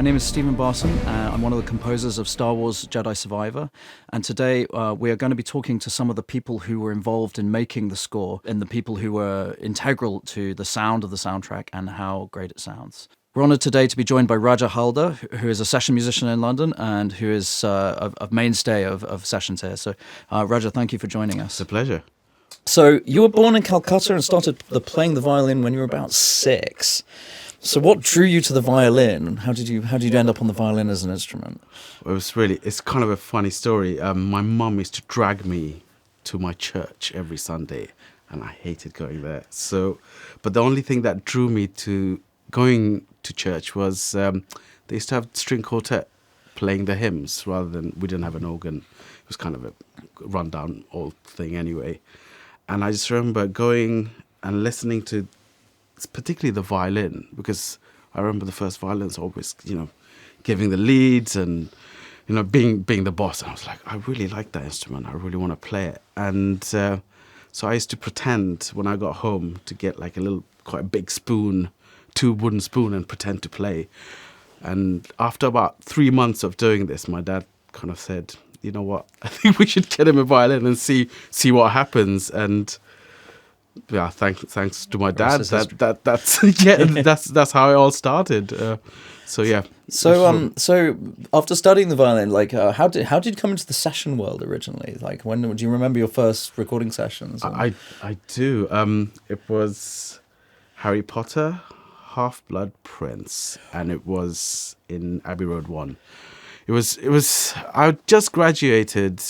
My name is Stephen Barson. I'm one of the composers of Star Wars Jedi Survivor. And today we are going to be talking to some of the people who were involved in making the score and the people who were integral to the sound of the soundtrack and how great it sounds. We're honoured today to be joined by Raja Halder, who is a session musician in London and who is a mainstay of sessions here. So, Raja, thank you for joining us. It's a pleasure. So, you were born in Calcutta and started playing the violin when you were about 6. So what drew you to the violin? How did you end up on the violin as an instrument? It's kind of a funny story. My mum used to drag me to my church every Sunday, and I hated going there. But the only thing that drew me to going to church was they used to have string quartet playing the hymns rather than, we didn't have an organ. It was kind of a rundown old thing anyway. And I just remember going and listening to particularly the violin, because I remember the first violins always, giving the leads and, being the boss. And I was like, I really like that instrument. I really want to play it. And so I used to pretend when I got home to get like quite a big spoon, 2 wooden spoon, and pretend to play. And after about 3 months of doing this, my dad kind of said, you know what, I think we should get him a violin and see what happens. And yeah, thanks to my dad. That's how it all started. So after studying the violin, how did you come into the session world originally? Like, when do you remember your first recording sessions? I do. It was Harry Potter, Half-Blood Prince, and it was in Abbey Road 1. It was. I just graduated.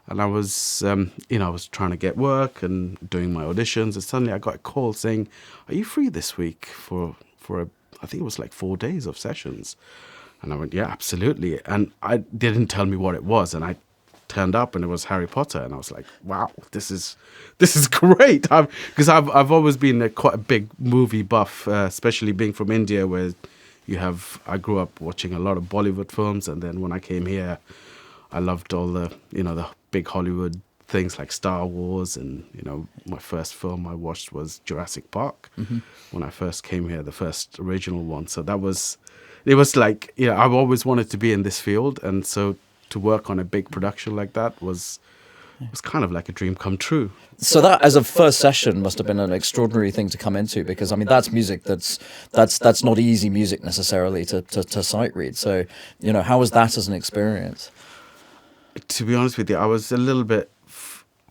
And I was, I was trying to get work and doing my auditions. And suddenly I got a call saying, are you free this week for I think it was like 4 days of sessions? And I went, yeah, absolutely. And they didn't tell me what it was. And I turned up and it was Harry Potter. And I was like, wow, this is great. Because I've always been quite a big movie buff, especially being from India, where I grew up watching a lot of Bollywood films. And then when I came here, I loved all the big Hollywood things like Star Wars, and my first film I watched was Jurassic Park when I first came here, the first original one. So it was like, I've always wanted to be in this field, and so to work on a big production like that was kind of like a dream come true. So that, as a first session, must have been an extraordinary thing to come into, because I mean that's music that's not easy music necessarily to sight read. So how was that as an experience? To be honest with you, I was a little bit,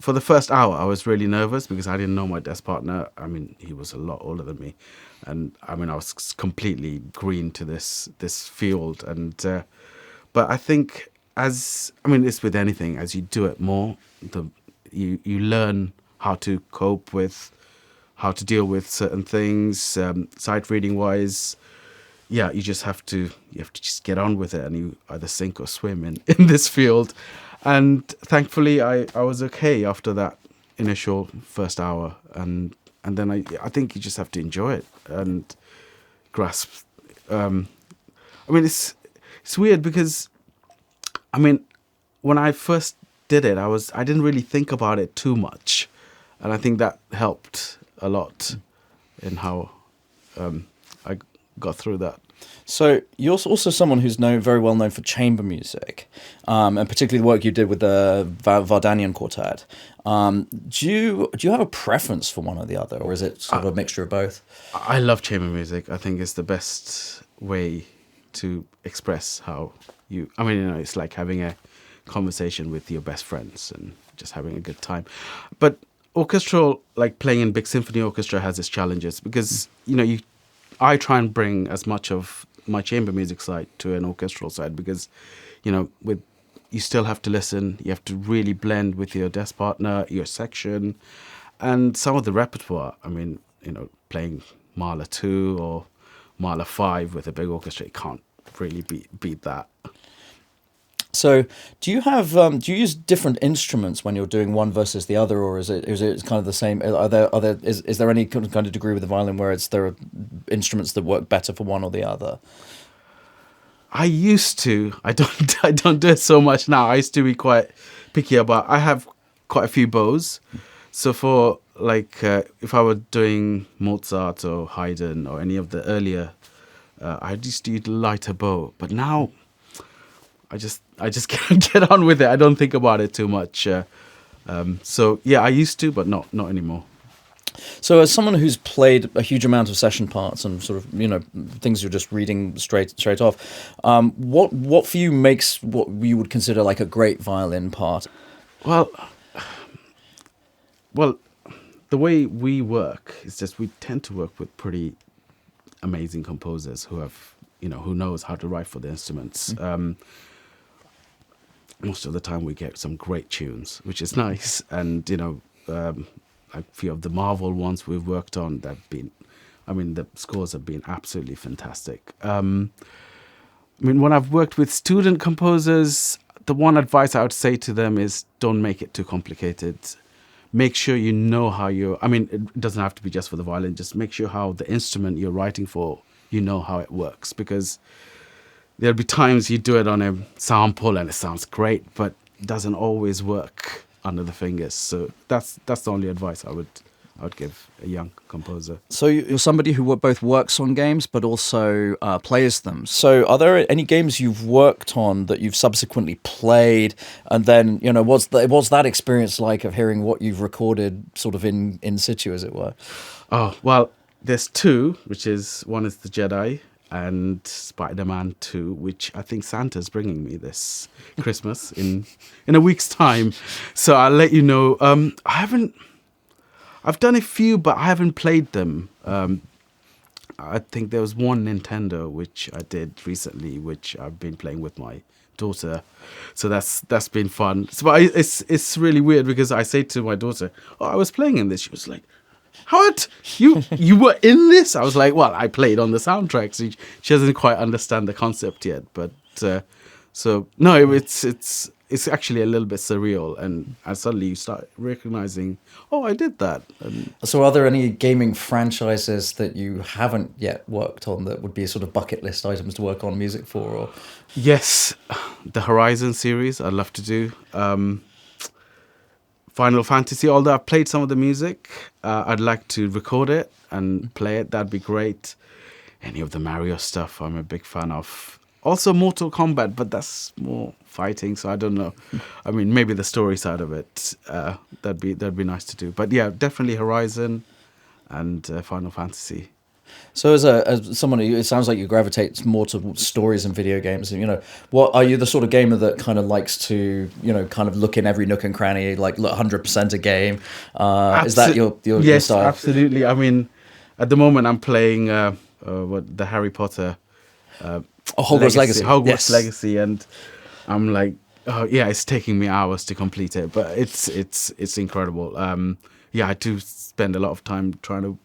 for the first hour, I was really nervous because I didn't know my desk partner. I mean, he was a lot older than me. And I mean, I was completely green to this field. And but I think it's with anything, as you do it more, you learn how to cope with, how to deal with certain things, sight reading wise. Yeah, you have to just get on with it, and you either sink or swim in this field. And thankfully, I was okay after that initial first hour, and then I think you just have to enjoy it and grasp. It's weird because, when I first did it, I didn't really think about it too much, and I think that helped a lot in how I got through that. So you're also someone who's very well known for chamber music, and particularly the work you did with the Vardanyan Quartet. Do you have a preference for one or the other, or is it sort of a mixture of both? I love chamber music. I think it's the best way to express how you. It's like having a conversation with your best friends and just having a good time. But orchestral, like playing in big symphony orchestra, has its challenges because I try and bring as much of my chamber music side to an orchestral side because, you still have to listen. You have to really blend with your desk partner, your section, and some of the repertoire. Playing Mahler 2 or Mahler 5 with a big orchestra, you can't really beat that. So, do you use different instruments when you're doing one versus the other, or is it kind of the same? Is there any kind of degree with the violin where there are instruments that work better for one or the other? I used to. I don't do it so much now. I used to be quite picky about. I have quite a few bows, so for if I were doing Mozart or Haydn or any of the earlier I used to use lighter bow, but now I just can't get on with it. I don't think about it too much. So yeah, I used to, but not anymore. So, as someone who's played a huge amount of session parts and sort of things you're just reading straight off, what for you makes what you would consider like a great violin part? Well, the way we work is just we tend to work with pretty amazing composers who have who knows how to write for the instruments. Most of the time we get some great tunes, which is nice, and a few of the Marvel ones we've worked on that have been, the scores have been absolutely fantastic. When I've worked with student composers, the one advice I would say to them is don't make it too complicated. Make sure you know how it doesn't have to be just for the violin, just make sure how the instrument you're writing for, how it works, because there'll be times you do it on a sample and it sounds great, but it doesn't always work under the fingers. So that's the only advice I would give a young composer. So you're somebody who both works on games but also plays them. So are there any games you've worked on that you've subsequently played, and then what's that experience like of hearing what you've recorded sort of in situ, as it were? Oh well, there's two, one is the Jedi and Spider-Man 2, which I think Santa's bringing me this Christmas in a week's time. So I'll let you know. I've done a few, but I haven't played them. I think there was one Nintendo which I did recently, which I've been playing with my daughter. So that's been fun. So, but it's really weird because I say to my daughter, "Oh, I was playing in this." She was like, "What? You were in this?" I was like, "Well, I played on the soundtrack." So she doesn't quite understand the concept yet, but so no, it's actually a little bit surreal, and suddenly you start recognizing, oh, I did that. So are there any gaming franchises that you haven't yet worked on that would be sort of bucket list items to work on music for? Or? Yes, the Horizon series I'd love to do. Final Fantasy, although I've played some of the music, I'd like to record it and play it. That'd be great. Any of the Mario stuff I'm a big fan of. Also Mortal Kombat, but that's more fighting, so I don't know. Maybe the story side of it, that'd be nice to do. But yeah, definitely Horizon and Final Fantasy. So as someone who, it sounds like you gravitate more to stories and video games. What are you the sort of gamer that kind of likes to, kind of look in every nook and cranny, like look 100% a game? Is that your yes, style? Absolutely. At the moment I'm playing the Harry Potter. Hogwarts Legacy. Hogwarts Legacy, and I'm like, oh yeah, it's taking me hours to complete it, but it's incredible. I do spend a lot of time trying to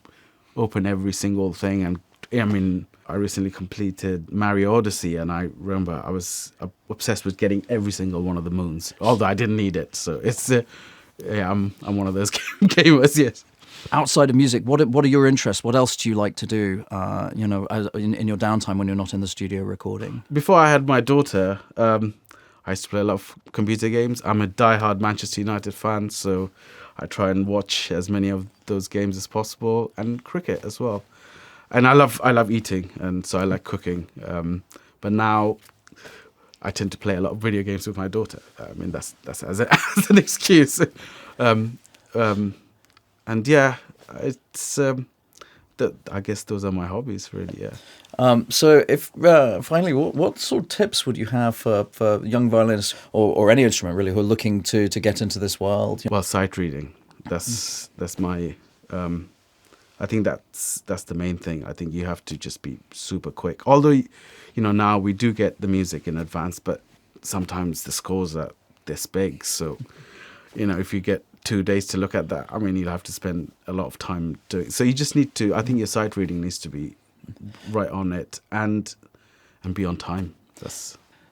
open every single thing, and I recently completed Mario Odyssey, and I remember I was obsessed with getting every single one of the moons, although I didn't need it. So it's I'm one of those gamers. Yes. Outside of music, what are your interests? What else do you like to do? In your downtime when you're not in the studio recording. Before I had my daughter, I used to play a lot of computer games. I'm a diehard Manchester United fan, so I try and watch as many of those games as possible, and cricket as well. And I love eating, and so I like cooking. But now I tend to play a lot of video games with my daughter. That's as an excuse. And yeah, it's I guess those are my hobbies, really. Yeah. So, if finally, what sort of tips would you have for young violinists or any instrument really who are looking to get into this world? Well, sight reading. That's my. I think that's the main thing. I think you have to just be super quick. Although, now we do get the music in advance, but sometimes the scores are this big. So, if you get 2 days to look at that, you'll have to spend a lot of time doing. So you just need to. I think your sight reading needs to be right on it and be on time.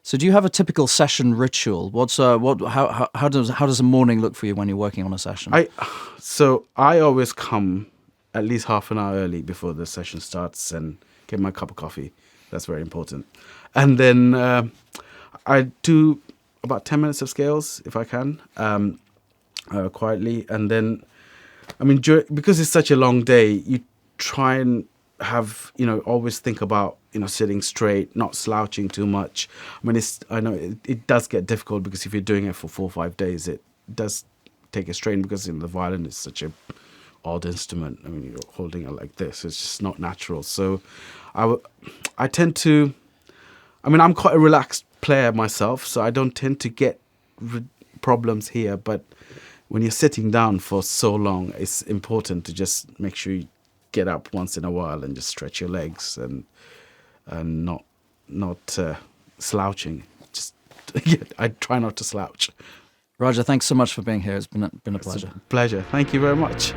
So do you have a typical session ritual? How does a morning look for you when you're working on a session? I always come at least half an hour early before the session starts and get my cup of coffee. That's very important. And then I do about 10 minutes of scales if I can, quietly. And then, because it's such a long day, you try and have, always think about, sitting straight, not slouching too much. I mean, I know it does get difficult because if you're doing it for 4 or 5 days, it does take a strain because the violin is such a odd instrument. I mean, you're holding it like this. It's just not natural. So I tend to, I'm quite a relaxed player myself, so I don't tend to get problems here. But when you're sitting down for so long, it's important to just make sure you get up once in a while and just stretch your legs and not slouching. Just I try not to slouch. Raja, thanks so much for being here. It's been a pleasure. Pleasure. Thank you very much.